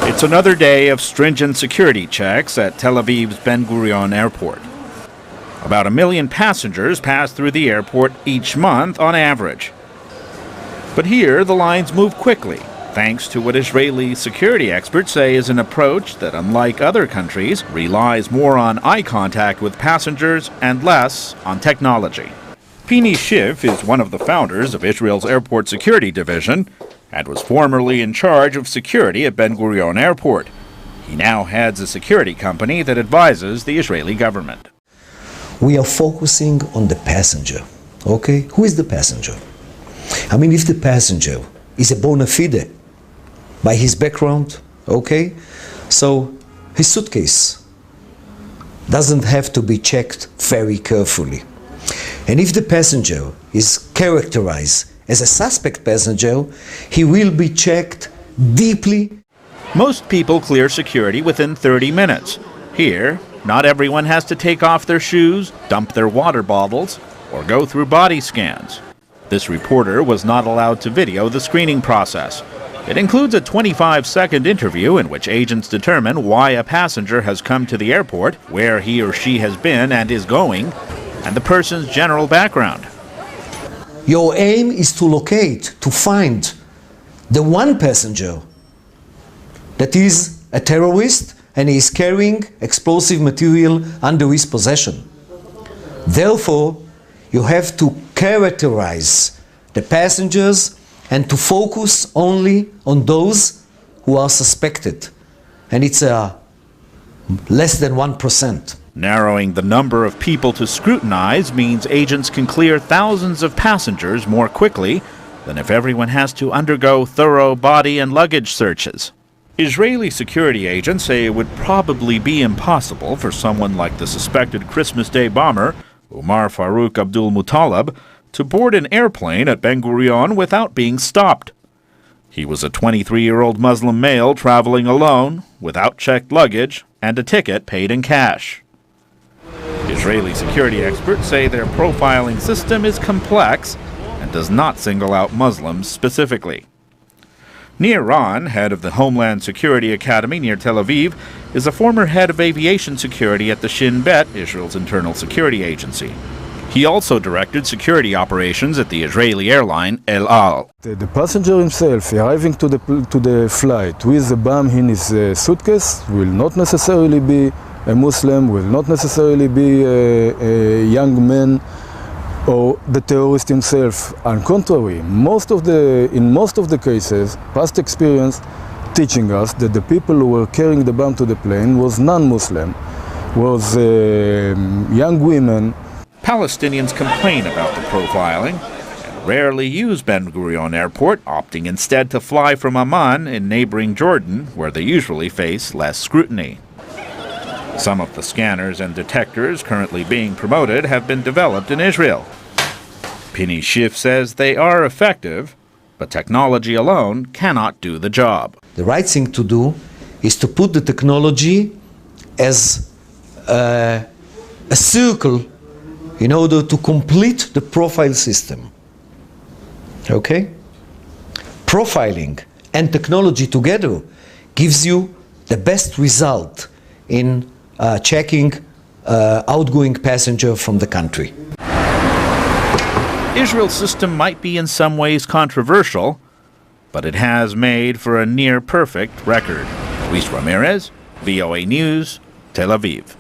It's another day of stringent security checks at Tel Aviv's Ben Gurion Airport. About 1 million passengers pass through the airport each month on average. But here, the lines move quickly, thanks to what Israeli security experts say is an approach that, unlike other countries, relies more on eye contact with passengers and less on technology. Pini Schiff is one of the founders of Israel's Airport Security Division and was formerly in charge of security at Ben Gurion Airport. He now heads a security company that advises the Israeli government. We are focusing on the passenger, okay? Who is the passenger? I mean, if the passenger is a bona fide by his background, okay? So his suitcase doesn't have to be checked very carefully. And if the passenger is characterized as a suspect passenger, he will be checked deeply. Most people clear security within 30 minutes. Here, not everyone has to take off their shoes, dump their water bottles, or go through body scans. This reporter was not allowed to video the screening process. It includes a 25-second interview in which agents determine why a passenger has come to the airport, where he or she has been and is going, and the person's general background. Your aim is to locate, to find the one passenger that is a terrorist and is carrying explosive material under his possession. Therefore, you have to characterize the passengers and to focus only on those who are suspected. And it's less than 1%. Narrowing the number of people to scrutinize means agents can clear thousands of passengers more quickly than if everyone has to undergo thorough body and luggage searches. Israeli security agents say it would probably be impossible for someone like the suspected Christmas Day bomber, Umar Farouk Abdul Muttalib, to board an airplane at Ben Gurion without being stopped. He was a 23-year-old Muslim male traveling alone, without checked luggage, and a ticket paid in cash. Israeli security experts say their profiling system is complex and does not single out Muslims specifically. Nir Ran, head of the Homeland Security Academy near Tel Aviv, is a former head of aviation security at the Shin Bet, Israel's internal security agency. He also directed security operations at the Israeli airline El Al. The passenger himself arriving to the flight with a bomb in his suitcase will not necessarily be a Muslim, will not necessarily be a young man or the terrorist himself. On contrary, in most of the cases, past experience teaching us that the people who were carrying the bomb to the plane was non-Muslim, was young women. Palestinians complain about the profiling and rarely use Ben Gurion Airport, opting instead to fly from Amman in neighboring Jordan, where they usually face less scrutiny. Some of the scanners and detectors currently being promoted have been developed in Israel. Pini Schiff says they are effective, but technology alone cannot do the job. The right thing to do is to put the technology as a circle in order to complete the profile system. Okay? Profiling and technology together gives you the best result in checking outgoing passenger from the country. Israel's system might be in some ways controversial, but it has made for a near-perfect record. Luis Ramirez, VOA News, Tel Aviv.